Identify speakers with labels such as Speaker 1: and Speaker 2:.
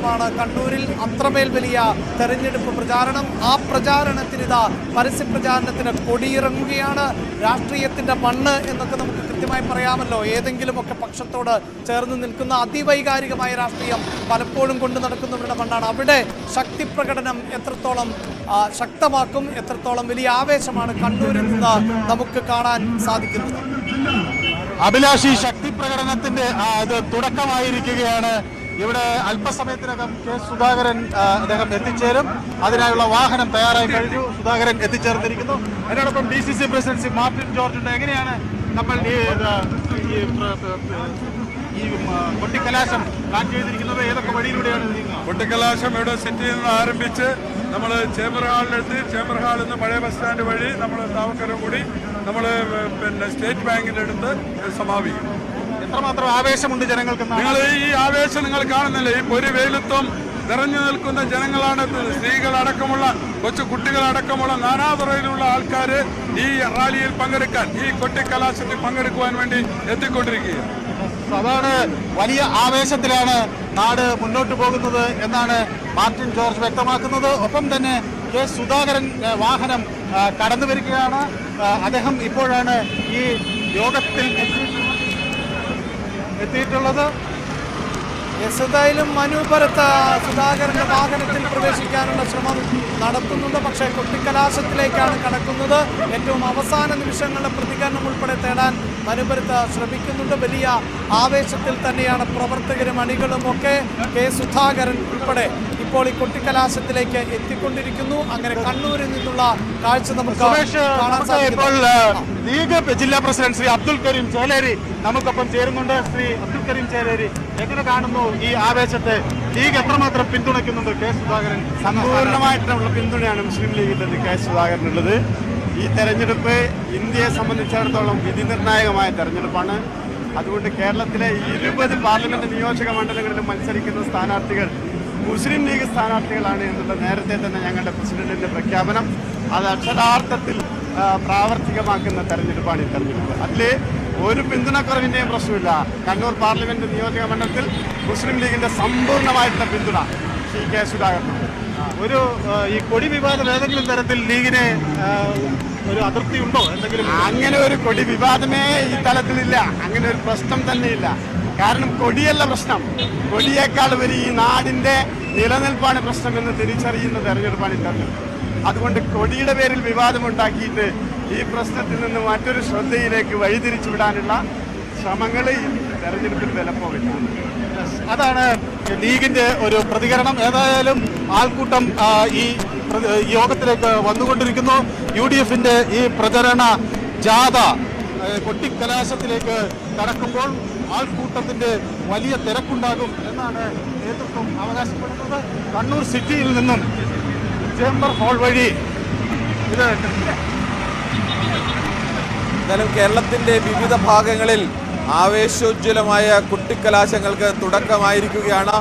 Speaker 1: പ്രചാരണമാണ് കണ്ണൂരിൽ. അത്രമേൽ വലിയ തെരഞ്ഞെടുപ്പ് പ്രചാരണം. ആ പ്രചാരണത്തിനിതാ പരസ്യ പ്രചാരണത്തിന് കൊടിയിറങ്ങുകയാണ്. രാഷ്ട്രീയത്തിന്റെ മണ്ണ് എന്നൊക്കെ നമുക്ക് കൃത്യമായി പറയാമല്ലോ. ഏതെങ്കിലുമൊക്കെ പക്ഷത്തോട് ചേർന്ന് നിൽക്കുന്ന അതിവൈകാരികമായ രാഷ്ട്രീയം പലപ്പോഴും കൊണ്ടു നടക്കുന്നവരുടെ മണ്ണാണ്. അവിടെ ശക്തി പ്രകടനം എത്രത്തോളം ശക്തമാക്കും, എത്രത്തോളം വലിയ ആവേശമാണ് കണ്ണൂരിൽ നിന്ന് നമുക്ക് കാണാൻ സാധിക്കുന്നത്.
Speaker 2: അഭിലാഷി, ശക്തി പ്രകടനത്തിന്റെ തുടക്കമായിരിക്കുകയാണ്. ഇവിടെ അല്പസമയത്തിനകം കെ സുധാകരൻ അദ്ദേഹം എത്തിച്ചേരും. അതിനായുള്ള വാഹനം തയ്യാറായി കഴിഞ്ഞു. സുധാകരൻ എത്തിച്ചേർന്നിരിക്കുന്നു. അതിനോടൊപ്പം DCC പ്രസിഡന്റ് ശ്രീ മാർട്ടിൻ ജോർജ് ഉണ്ട്. എങ്ങനെയാണ് നമ്മൾ ഈ കൊട്ടിക്കലാശം പ്ലാൻ ചെയ്തിരിക്കുന്നത്? ഏതൊക്കെ വഴിയിലൂടെയാണ്
Speaker 3: കൊട്ടിക്കലാശം ഇവിടെ സിറ്റിയിൽ നിന്ന് ആരംഭിച്ച് നമ്മൾ ചേംബർ ഹാളിലെത്തി, ചേംബർ ഹാളിൽ നിന്ന് പഴയ ബസ് സ്റ്റാൻഡ് വഴി നമ്മൾ താവക്കര കൂടി നമ്മൾ സ്റ്റേറ്റ് ബാങ്കിൻ്റെ അടുത്ത് സമാപിക്കും.
Speaker 2: എത്രമാത്രം ആവേശമുണ്ട് ജനങ്ങൾക്ക്?
Speaker 3: നിങ്ങൾ ഈ ആവേശം നിങ്ങൾ കാണുന്നില്ല. ഈ പൊരി വെയിലത്വം നിറഞ്ഞു നിൽക്കുന്ന ജനങ്ങളാണ്. സ്ത്രീകളടക്കമുള്ള കൊച്ചു കുട്ടികളടക്കമുള്ള നാനാതുറയിലുള്ള ആൾക്കാർ ഈ റാലിയിൽ പങ്കെടുക്കാൻ, ഈ കൊട്ടിക്കലാശത്തിൽ പങ്കെടുക്കുവാൻ വേണ്ടി എത്തിക്കൊണ്ടിരിക്കുകയാണ്.
Speaker 2: അതാണ്, വലിയ ആവേശത്തിലാണ് നാട് മുന്നോട്ട് പോകുന്നത് എന്നാണ് മാർട്ടിൻ ജോർജ് വ്യക്തമാക്കുന്നത്. ഒപ്പം തന്നെ കെ സുധാകരൻ വാഹനം കടന്നു വരികയാണ്. അദ്ദേഹം ഇപ്പോഴാണ് ഈ യോഗത്തിൽ എത്തിയിട്ടുള്ളത്.
Speaker 1: എന്തായാലും മനു ഭരത് സുധാകരന്റെ വാഹനത്തിൽ പ്രവേശിക്കാനുള്ള ശ്രമം നടത്തുന്നുണ്ട്. പക്ഷേ കൊട്ടിക്കലാശത്തിലേക്കാണ് കടക്കുന്നത്. ഏറ്റവും അവസാന നിമിഷങ്ങളുടെ പ്രതികരണം ഉൾപ്പെടെ തേടാൻ മനു ഭരത് ശ്രമിക്കുന്നുണ്ട്. വലിയ ആവേശത്തിൽ തന്നെയാണ് പ്രവർത്തകരും അണികളും ഒക്കെ. കെ സുധാകരൻ ഉൾപ്പെടെ ഇപ്പോൾ ഈ കൊട്ടിക്കലാശത്തിലേക്ക് എത്തിക്കൊണ്ടിരിക്കുന്നു. അങ്ങനെ കണ്ണൂരിൽ നിന്നുള്ള കാഴ്ച നമുക്ക് കാണാൻ സാധിക്കും.
Speaker 2: ലീഗ് ജില്ലാ പ്രസിഡന്റ് ശ്രീ അബ്ദുൽ കരീം ചേലേരി നമുക്കൊപ്പം ചേരുന്നുണ്ട്. ശ്രീ അബ്ദുൽ കരീം ചേലേരി, എങ്ങനെ കാണുന്നു ഈ ആവേശത്തെ? ലീഗ് എത്രമാത്രം പിന്തുണയ്ക്കുന്നുണ്ട് കെ സുധാകരൻ?
Speaker 4: സമ്പൂർണ്ണമായിട്ടുള്ള പിന്തുണയാണ് മുസ്ലിം ലീഗിന്റെ കെ സുധാകരനുള്ളത്. ഈ തെരഞ്ഞെടുപ്പ് ഇന്ത്യയെ സംബന്ധിച്ചിടത്തോളം വിധി നിർണായകമായ തെരഞ്ഞെടുപ്പാണ്. അതുകൊണ്ട് കേരളത്തിലെ 20 പാർലമെന്റ് നിയോജക മണ്ഡലങ്ങളിലും മത്സരിക്കുന്ന സ്ഥാനാർത്ഥികൾ മുസ്ലിം ലീഗ് സ്ഥാനാർത്ഥികളാണ് എന്നുള്ള നേരത്തെ തന്നെ ഞങ്ങളുടെ പ്രസിഡന്റിന്റെ പ്രഖ്യാപനം. അത് അക്ഷരാർത്ഥത്തിൽ പ്രാവർത്തികമാക്കുന്ന തെരഞ്ഞെടുപ്പാണ് ഈ തെരഞ്ഞെടുപ്പ്. അതിൽ ഒരു പിന്തുണക്കുറവിൻ്റെയും പ്രശ്നമില്ല. കണ്ണൂർ പാർലമെന്റ് നിയോജക മണ്ഡലത്തിൽ മുസ്ലിം ലീഗിന്റെ സമ്പൂർണ്ണമായിട്ടുള്ള പിന്തുണ ശ്രീ കെ സുധാകരനുണ്ട്.
Speaker 2: ഒരു ഈ കൊടി വിവാദം ഏതെങ്കിലും തരത്തിൽ ലീഗിന് ഒരു അതിർത്തി ഉണ്ടോ? എന്തെങ്കിലും?
Speaker 4: അങ്ങനെ ഒരു കൊടി വിവാദമേ ഈ തലത്തിലില്ല. അങ്ങനെ ഒരു പ്രശ്നം തന്നെയില്ല. കാരണം കൊടിയല്ല പ്രശ്നം. കൊടിയേക്കാൾ വരെ ഈ നാടിന്റെ നിലനിൽപ്പാണ് പ്രശ്നമെന്ന് തിരിച്ചറിയുന്ന തെരഞ്ഞെടുപ്പാണ് ഈ തെരഞ്ഞെടുപ്പ്. അതുകൊണ്ട് കൊടിയുടെ പേരിൽ വിവാദമുണ്ടാക്കിയിട്ട് ഈ പ്രശ്നത്തിൽ നിന്ന് മറ്റൊരു ശ്രദ്ധയിലേക്ക് വഴിതിരിച്ചു വിടാനുള്ള ശ്രമങ്ങൾ ഈ തെരഞ്ഞെടുപ്പിൽ വിലപ്പോവില്ല.
Speaker 2: അതാണ് ലീഗിന്റെ ഒരു പ്രതികരണം. ഏതായാലും ആൾക്കൂട്ടം ഈ യോഗത്തിലേക്ക് വന്നുകൊണ്ടിരിക്കുന്നു. UDFന്റെ ഈ പ്രചരണ ജാഥ കൊട്ടിക്കലാശത്തിലേക്ക് കടക്കുമ്പോൾ ആൾക്കൂട്ടത്തിന്റെ വലിയ തിരക്കുണ്ടാകും എന്നാണ് നേതൃത്വം അവകാശപ്പെടുന്നത്. കണ്ണൂർ സിറ്റിയിൽ നിന്നും ചേംബർ ഹാൾ വഴി
Speaker 5: എന്തായാലും കേരളത്തിന്റെ വിവിധ ഭാഗങ്ങളിൽ ആവേശോജ്വലമായ കൊട്ടിക്കലാശങ്ങൾക്ക് തുടക്കമായിരിക്കുകയാണ്.